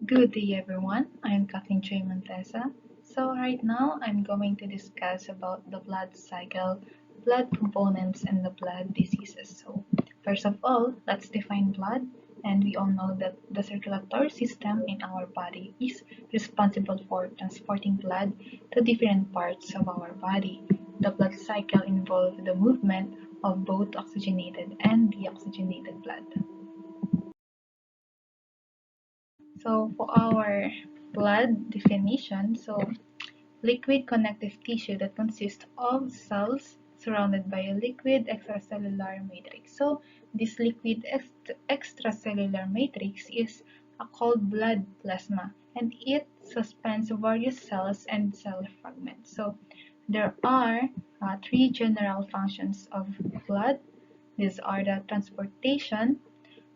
Good day everyone, I'm Kathleen J. Montesa. So right now I'm going to discuss about the blood cycle, blood components, and the blood diseases. So first of all, let's define blood. And we all know that the circulatory system in our body is responsible for transporting blood to different parts of our body. The blood cycle involves the movement of both oxygenated and deoxygenated blood. So for our blood definition, liquid connective tissue that consists of cells surrounded by a liquid extracellular matrix. So this liquid extracellular matrix is called blood plasma, and it suspends various cells and cell fragments. So there are three general functions of blood. These are the transportation,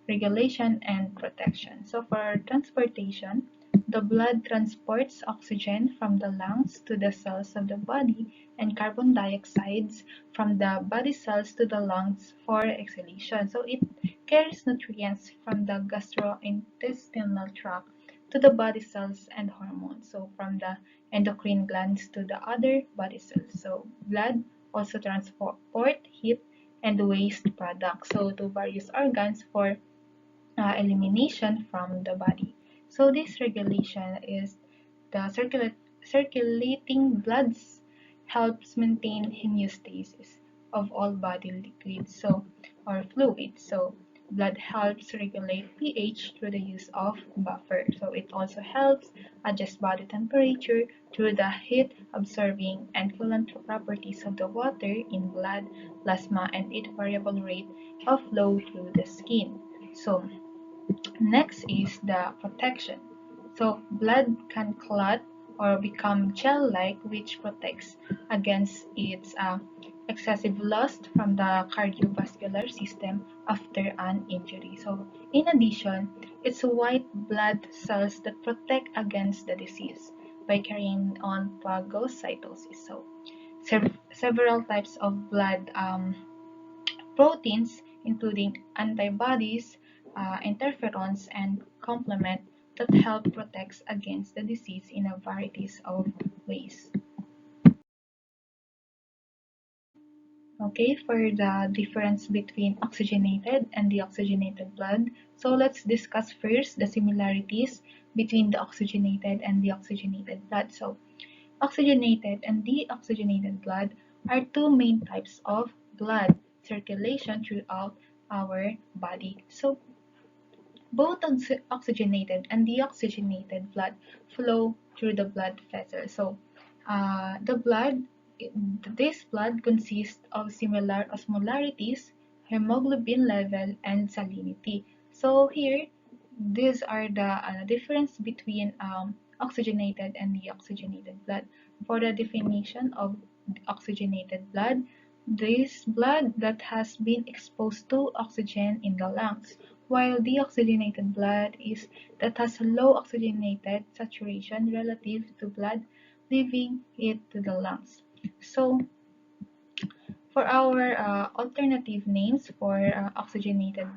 regulation, and protection. So for transportation, the blood transports oxygen from the lungs to the cells of the body and carbon dioxide from the body cells to the lungs for exhalation. So it carries nutrients from the gastrointestinal tract to the body cells and hormones. So from the endocrine glands to the other body cells. So blood also transport heat and waste products so to various organs for elimination from the body. So this regulation is the circulating bloods helps maintain homeostasis of all body liquids or fluids. So blood helps regulate pH through the use of buffer. So it also helps adjust body temperature through the heat absorbing and coolant properties of the water in blood plasma and its variable rate of flow through the skin. So next is the protection. So blood can clot or become gel-like, which protects against its excessive loss from the cardiovascular system after an injury. So in addition, it's white blood cells that protect against the disease by carrying on phagocytosis. So several types of blood proteins, including antibodies, interferons, and complement that help protect against the disease in a variety of ways. Okay, for the difference between oxygenated and deoxygenated blood, so let's discuss first the similarities between the oxygenated and deoxygenated blood. So, oxygenated and deoxygenated blood are two main types of blood circulation throughout our body. So, both oxygenated and deoxygenated blood flow through the blood vessel. So, the blood, this blood consists of similar osmolarities, hemoglobin level, and salinity. So here, these are the difference between oxygenated and deoxygenated blood. For the definition of oxygenated blood, this blood that has been exposed to oxygen in the lungs, while deoxygenated blood is that has low oxygenated saturation relative to blood leaving it to the lungs. So for our alternative names for oxygenated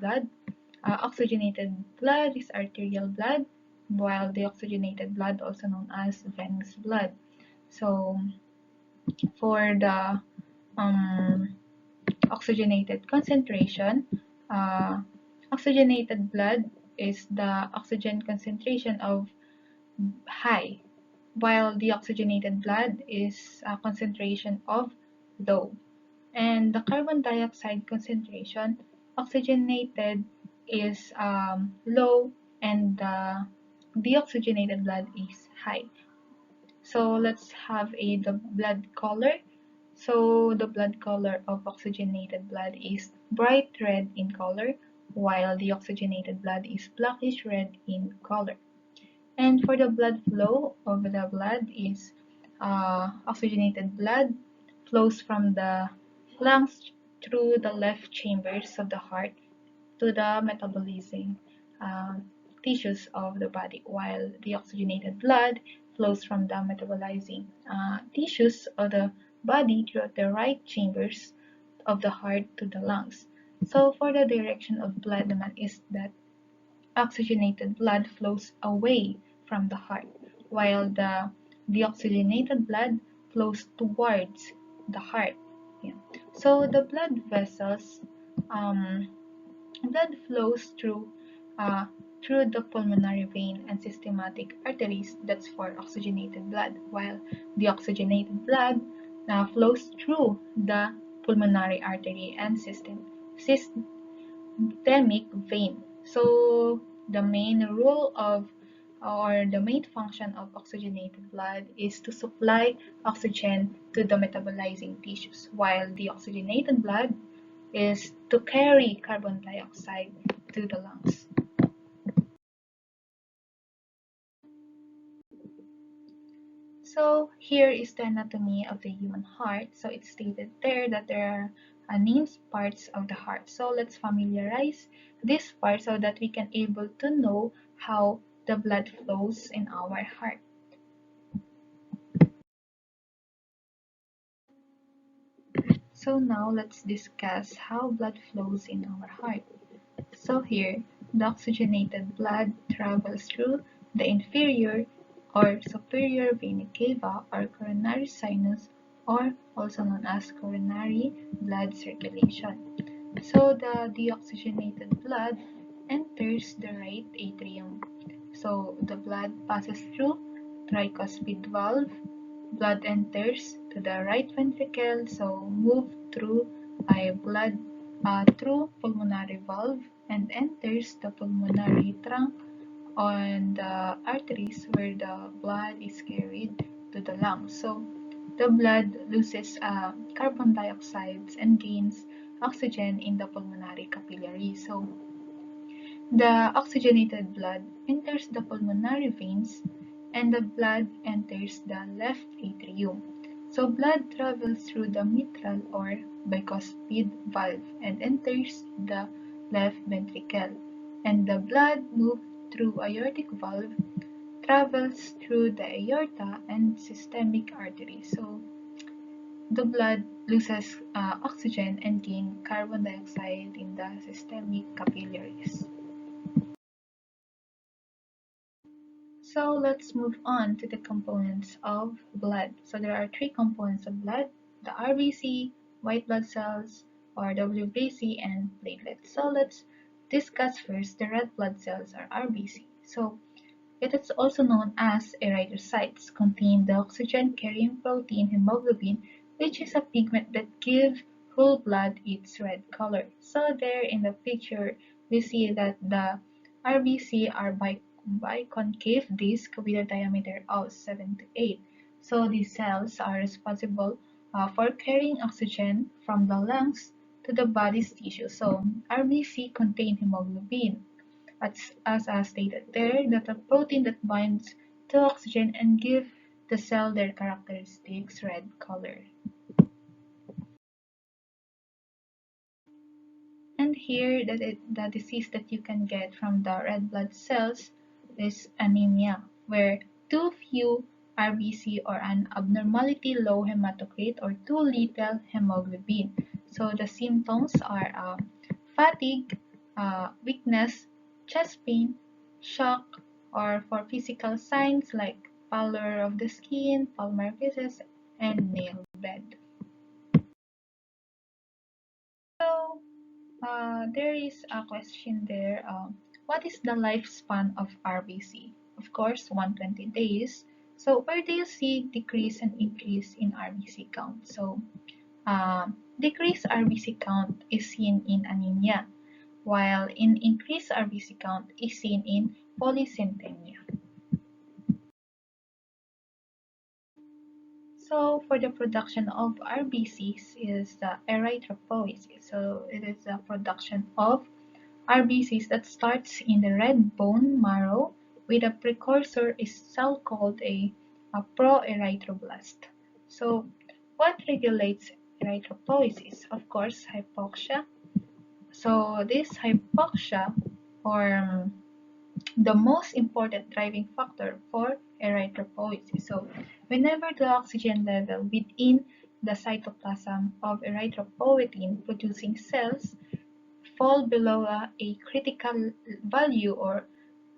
blood is arterial blood, while deoxygenated blood also known as venous blood. So for the um, oxygenated concentration, uh, oxygenated blood is the oxygen concentration of high, while deoxygenated blood is a concentration of low. And the carbon dioxide concentration, oxygenated is low and the deoxygenated blood is high. So let's have the blood color. So the blood color of oxygenated blood is bright red in color, while the oxygenated blood is blackish red in color. And for the blood flow of the blood is oxygenated blood flows from the lungs through the left chambers of the heart to the metabolizing uh, tissues of the body, while the oxygenated blood flows from the metabolizing tissues of the body through the right chambers of the heart to the lungs. So for the direction of blood naman is that oxygenated blood flows away from the heart, while the deoxygenated blood flows towards the heart. Yeah. So the um, blood flows uh, through the pulmonary vein and systematic arteries. That's for oxygenated blood, while deoxygenated blood flows through the pulmonary artery and systemic vein. So the main role of or the main function of oxygenated blood is to supply oxygen to the metabolizing tissues, while deoxygenated blood is to carry carbon dioxide to the lungs. So here is the anatomy of the human heart. So it's stated there that there are named parts of the heart. So let's familiarize this part so that we can able to know how the blood flows in our heart. So now let's discuss how blood flows in our heart. So here, the oxygenated blood travels through the inferior or superior vena cava or coronary sinus, or also known as coronary blood circulation. So the deoxygenated blood enters the right atrium. So the blood passes through tricuspid valve, blood enters to the right ventricle, so move through blood through pulmonary valve and enters the pulmonary trunk on the arteries where the blood is carried to the lungs. So the blood loses carbon dioxide and gains oxygen in the pulmonary capillaries. So the oxygenated blood enters the pulmonary veins and the blood enters the left atrium. So blood travels through the mitral or bicuspid valve and enters the left ventricle. And the blood moves through aortic valve, travels through the aorta and systemic artery. So the blood loses oxygen and gains carbon dioxide in the systemic capillaries. So let's move on to the components of blood. So there are three components of blood: the RBC, white blood cells, or WBC, and platelets. So let's discuss first the red blood cells, or RBC. So it is also known as erythrocytes, contain the oxygen-carrying protein hemoglobin, which is a pigment that gives whole blood its red color. So there in the picture, we see that the RBC are biconcave disc with a diameter of 7 to 8. So these cells are responsible for carrying oxygen from the lungs to the body's tissue. So RBC contain hemoglobin, as stated there, that a protein that binds to oxygen and give the cell their characteristics red color. And here, the disease that you can get from the red blood cells is anemia, where too few RBC or an abnormality low hematocrit or too little hemoglobin. So the symptoms are fatigue, weakness, chest pain, shock, or for physical signs like pallor of the skin, palmar creases, and nail bed. So there is a question there. What is the lifespan of RBC? Of course, 120 days. So where do you see decrease and increase in RBC count? So decreased RBC count is seen in anemia, while in increased RBC count is seen in polycythemia. So for the production of RBCs is the erythropoiesis. So it is the production of RBCs that starts in the red bone marrow with a precursor is cell called a proerythroblast. So what regulates erythropoiesis? Of course, hypoxia. So this hypoxia, or the most important driving factor for erythropoiesis. So whenever the oxygen level within the cytoplasm of erythropoietin producing cells fall below a critical value or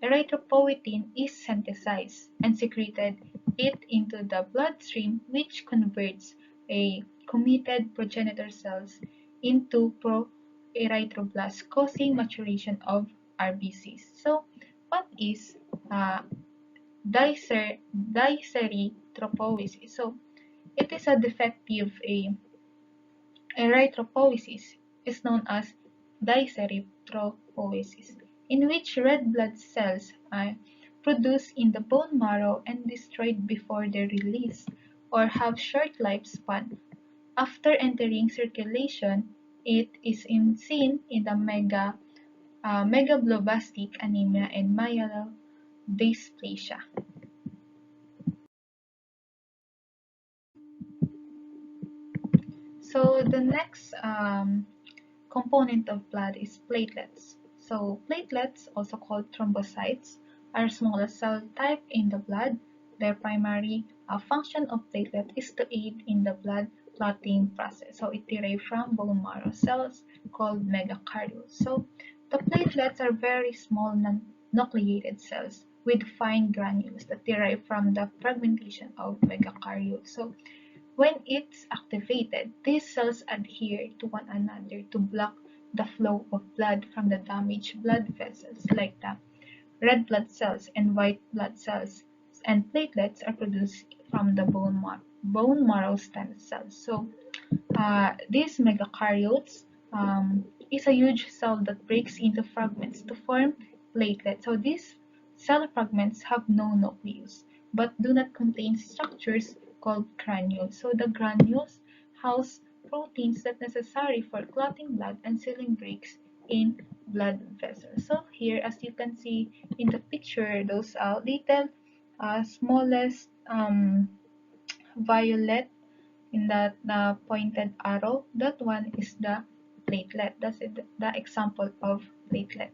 erythropoietin is synthesized and secreted it into the bloodstream, which converts a committed progenitor cells into pro-erythroblasts, causing maturation of RBCs. So, what is uh, dyserythropoiesis? So, it is a defective erythropoiesis is known as dyserythropoiesis, in which red blood cells are produced in the bone marrow and destroyed before their release, or have short lifespan. After entering circulation, it is seen in the megabloblastic anemia and myelodysplasia. So the next component of blood is platelets. So platelets, also called thrombocytes, are smaller cell type in the blood. Their primary function of platelet is to aid in the blood clotting process. So it derives from bone marrow cells called megakaryotes. So the platelets are very small non-nucleated cells with fine granules that derive from the fragmentation of megakaryotes. So when it's activated, these cells adhere to one another to block the flow of blood from the damaged blood vessels like the red blood cells and white blood cells, and platelets are produced from the bone marrow stem cells. So these megakaryotes is a huge cell that breaks into fragments to form platelets. So these cell fragments have no nucleus but do not contain structures called granules. So the granules house proteins that necessary for clotting blood and sealing breaks in blood vessels. So here, as you can see in the picture, those little smallest violet in that pointed arrow, that one is the platelet. That's it, the example of platelet.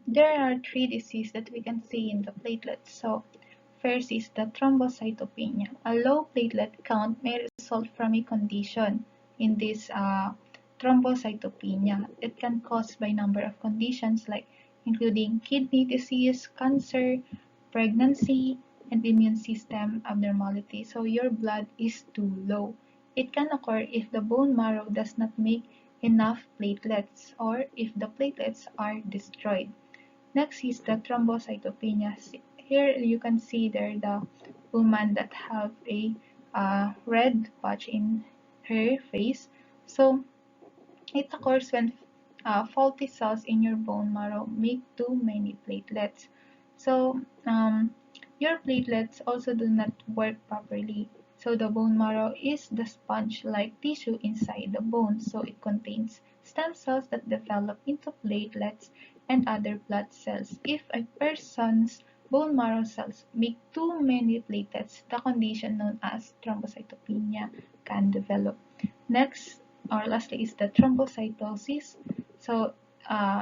There are three diseases that we can see in the platelets. So first is the thrombocytopenia. A low platelet count may result from a condition in this thrombocytopenia. It can cause by number of conditions like including kidney disease, cancer, pregnancy, and immune system abnormality. So your blood is too low. It can occur if the bone marrow does not make enough platelets or if the platelets are destroyed. Next is the thrombocytopenia. Here you can see there the woman that have a red patch in her face. So it occurs when faulty cells in your bone marrow make too many platelets. So your platelets also do not work properly. So the bone marrow is the sponge-like tissue inside the bone. So it contains stem cells that develop into platelets and other blood cells. If a person's bone marrow cells make too many platelets, the condition known as thrombocytopenia can develop. Next, or lastly, is the thrombocytosis. So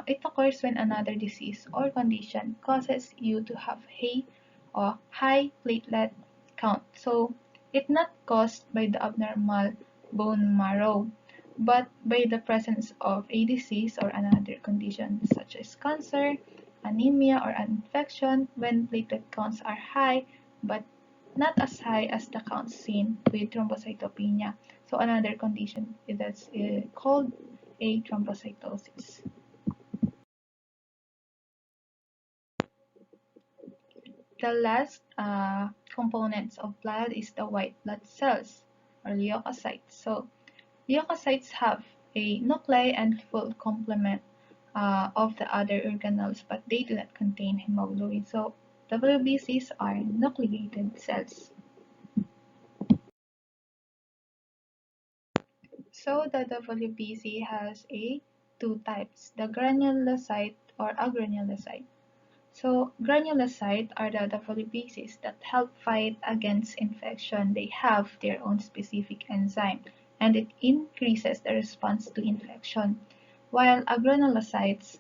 it occurs when another disease or condition causes you to have high platelet count. So it's not caused by the abnormal bone marrow, but by the presence of a disease or another condition such as cancer, anemia, or an infection when platelet counts are high but not as high as the counts seen with thrombocytopenia. So another condition that's called a thrombocytosis. The last components of blood is the white blood cells or leukocytes. So leukocytes have a nuclei and full complement of the other organelles, but they do not contain hemoglobin. So WBCs are nucleated cells. So the WBC has two types, the granulocyte or agranulocyte. So granulocytes are the WBCs that help fight against infection. They have their own specific enzyme and it increases the response to infection. While agranulocytes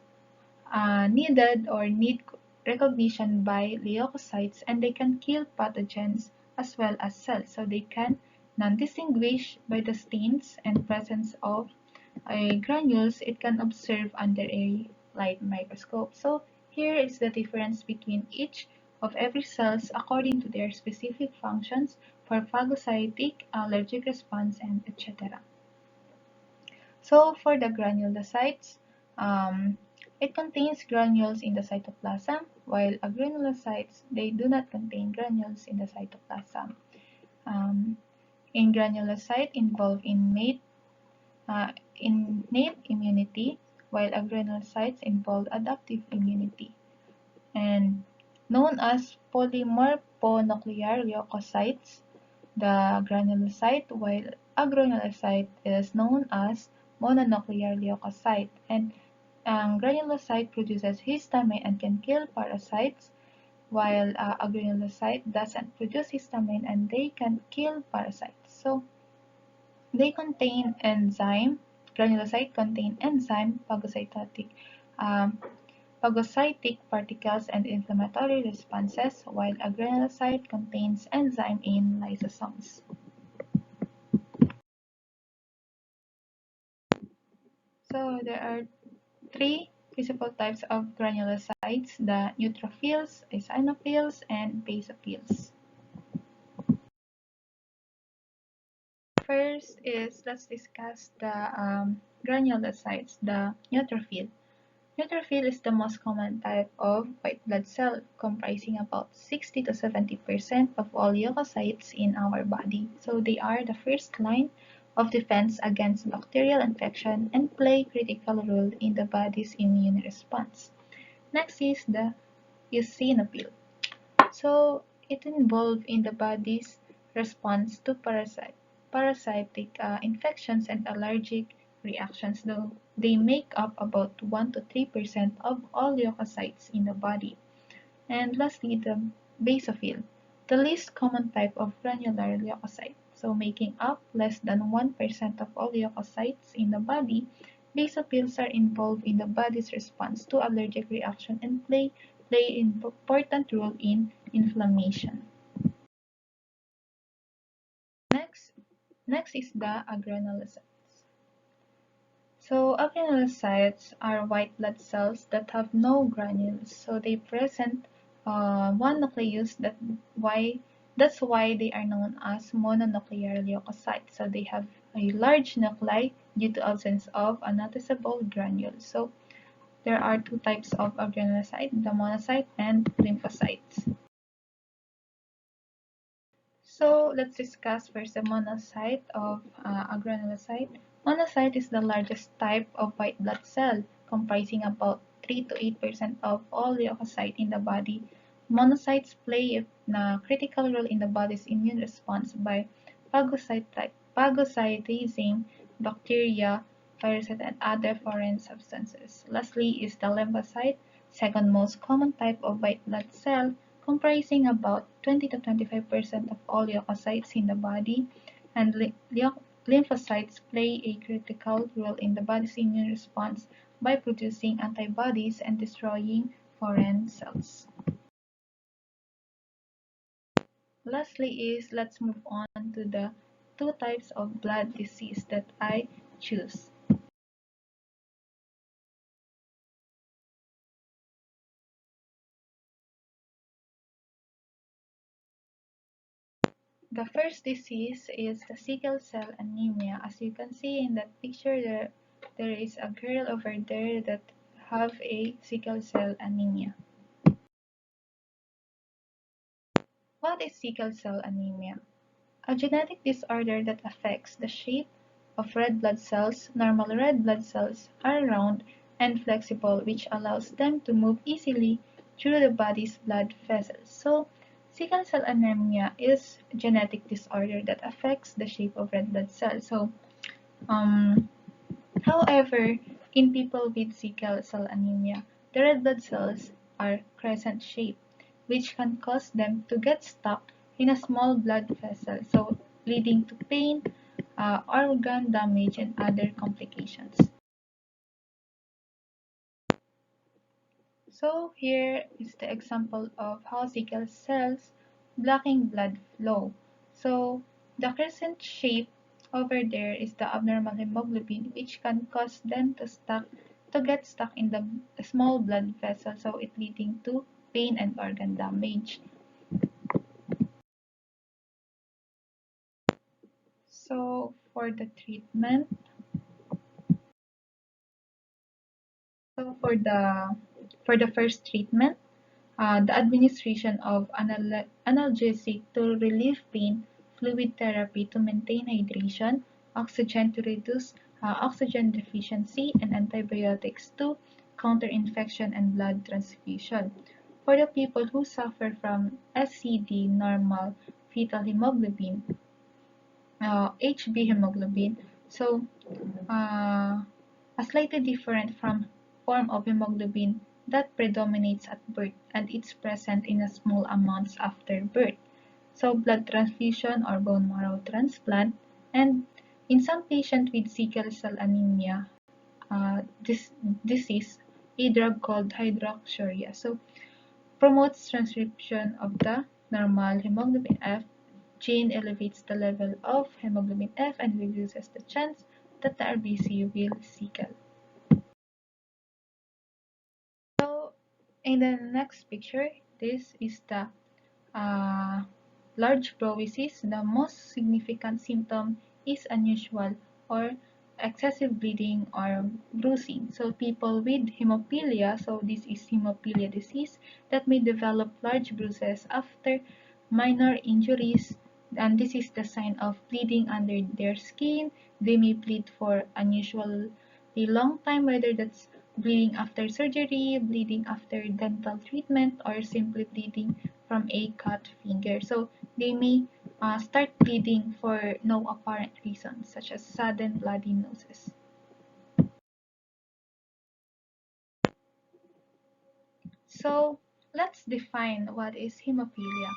needed or need recognition by leukocytes and they can kill pathogens as well as cells. So they can non-distinguish by the stains and presence of granules it can observe under a light microscope. So here is the difference between each of every cells according to their specific functions for phagocytic, allergic response, and etc. So for the granulocytes, um, it contains granules in the cytoplasm, while agranulocytes, they do not contain granules in the cytoplasm. Um, in granulocyte involved innate immunity, while agranulocytes involve adaptive immunity, and known as polymorphonuclear leukocytes, the granulocyte, while agranulocyte is known as mononuclear leukocyte, and granulocyte produces histamine and can kill parasites, while agranulocyte doesn't produce histamine and they can kill parasites. So they contain enzyme. Granulocyte contain enzyme, um, phagocytic particles, and inflammatory responses, while agranulocyte contains enzyme in lysosomes. So there are three principal types of granulocytes: the neutrophils, eosinophils, and basophils. First is let's discuss the granulocytes, the neutrophil. Neutrophil is the most common type of white blood cell, comprising about 60 to 70% of all leukocytes in our body. So they are the first line of defense against bacterial infection and play critical role in the body's immune response. Next is the eosinophil. So it involved in the body's response to parasitic infections and allergic reactions, though they make up about 1 to 3% of all leukocytes in the body. And lastly, the basophil, the least common type of granular leukocyte. So making up less than 1% of all leukocytes in the body, basophils are involved in the body's response to allergic reaction and play an important role in inflammation. Next, next is the agranulocytes. So agranulocytes are white blood cells that have no granules. So they present one nucleus that's why they are known as mononuclear leukocytes. So they have a large nuclei due to absence of a noticeable granule. So there are two types of agranulocyte, the monocyte and lymphocytes. So let's discuss first the monocyte of a granulocyte. Monocyte is the largest type of white blood cell, comprising about 3 to 8% of all leukocytes in the body. Monocytes play a critical role in the body's immune response by phagocytizing bacteria, viruses, and other foreign substances. Lastly is the lymphocyte, second most common type of white blood cell, comprising about 20 to 25% of all leukocytes in the body, and lymphocytes play a critical role in the body's immune response by producing antibodies and destroying foreign cells. Lastly is let's move on to the two types of blood disease that I choose. The first disease is the sickle cell anemia. As you can see in that picture, there is a girl over there that have a sickle cell anemia. What is sickle cell anemia? A genetic disorder that affects the shape of red blood cells. Normal red blood cells are round and flexible, which allows them to move easily through the body's blood vessels. So, sickle cell anemia is a genetic disorder that affects the shape of red blood cells. Um, However, in people with sickle cell anemia, the red blood cells are crescent-shaped, which can cause them to get stuck in a small blood vessel, so leading to pain, organ damage, and other complications. So here is the example of how sickle cells blocking blood flow. So the crescent shape over there is the abnormal hemoglobin, which can cause them to get stuck in the small blood vessel, so it leading to pain and organ damage. So for the treatment, so for the first treatment, the administration of analgesic to relieve pain, fluid therapy to maintain hydration, oxygen to reduce oxygen deficiency, and antibiotics to counter infection and blood transfusion. For the people who suffer from SCD, normal fetal hemoglobin, HB hemoglobin, so a slightly different from form of hemoglobin that predominates at birth and it's present in a small amounts after birth. So blood transfusion or bone marrow transplant, and in some patients with sickle cell anemia, this disease, a drug called hydroxyurea. So promotes transcription of the normal hemoglobin F gene, elevates the level of hemoglobin F and reduces the chance that the RBC will sickle. So in the next picture, this is the uh, large proesis. The most significant symptom is unusual or excessive bleeding or bruising. So people with hemophilia, so this is hemophilia disease that may develop large bruises after minor injuries, and this is the sign of bleeding under their skin. They may bleed for unusually long time, whether that's bleeding after surgery, bleeding after dental treatment, or simply bleeding from a cut finger. So they may start bleeding for no apparent reason, such as sudden bloody noses. So let's define what is hemophilia.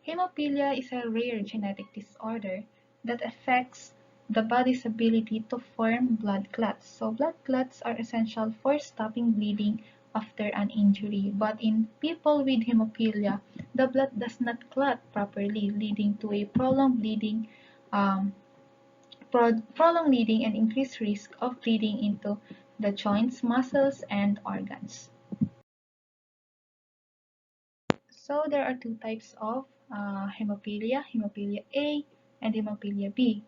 Hemophilia is a rare genetic disorder that affects the body's ability to form blood clots. So blood clots are essential for stopping bleeding after an injury. But in people with hemophilia, the blood does not clot properly, leading to a um, prolonged bleeding and increased risk of bleeding into the joints, muscles, and organs. So there are two types of hemophilia, hemophilia A and hemophilia B.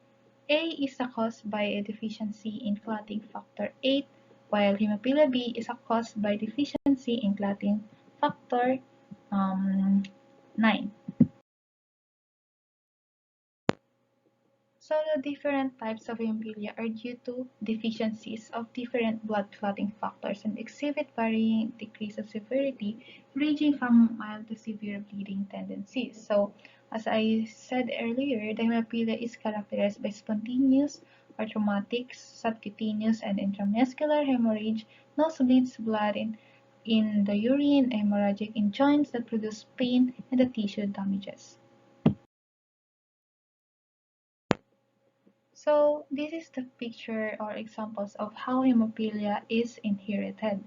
A is caused by a deficiency in clotting factor 8, while hemophilia B is caused by deficiency in clotting factor 9. So the different types of hemophilia are due to deficiencies of different blood clotting factors and exhibit varying degrees of severity, ranging from mild to severe bleeding tendencies. So, as I said earlier, the hemophilia is characterized by spontaneous or traumatic subcutaneous and intramuscular hemorrhage, nosebleeds, blood in the urine, hemorrhagic in joints that produce pain, and the tissue damages. So this is the picture or examples of how hemophilia is inherited.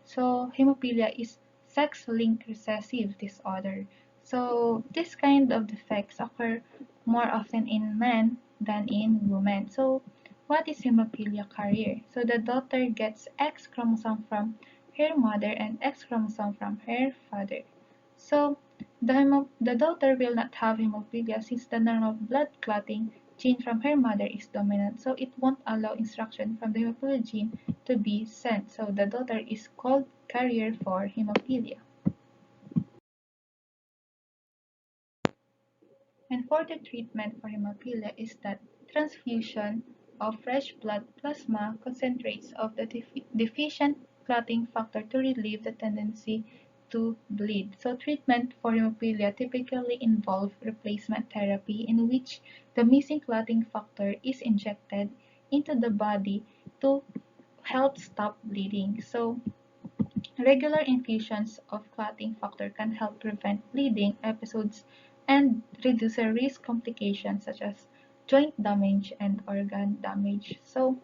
So hemophilia is sex-linked recessive disorder. So this kind of defects occur more often in men than in women. So what is hemophilia carrier? So the daughter gets X chromosome from her mother and X chromosome from her father. So the daughter will not have hemophilia since the normal blood clotting gene from her mother is dominant, so it won't allow instruction from the hemophilia gene to be sent. So the daughter is called carrier for hemophilia. And for the treatment for hemophilia is that transfusion of fresh blood plasma concentrates of the deficient clotting factor to relieve the tendency to bleed. So treatment for hemophilia typically involve replacement therapy in which the missing clotting factor is injected into the body to help stop bleeding. So regular infusions of clotting factor can help prevent bleeding episodes and reduce the risk complications such as joint damage and organ damage. So,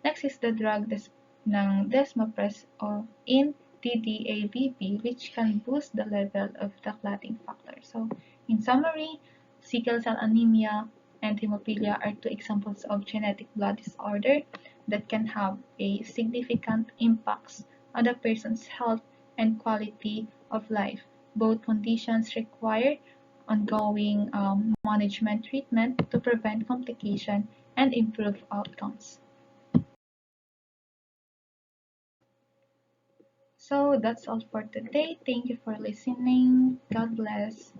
next is the drug ng desmopress o in DDAVP, which can boost the level of the clotting factor. So, in summary, sickle cell anemia and hemophilia are two examples of genetic blood disorder that can have a significant impacts on a person's health and quality of life. Both conditions require ongoing management treatment to prevent complication and improve outcomes. So that's all for today. Thank you for listening. God bless.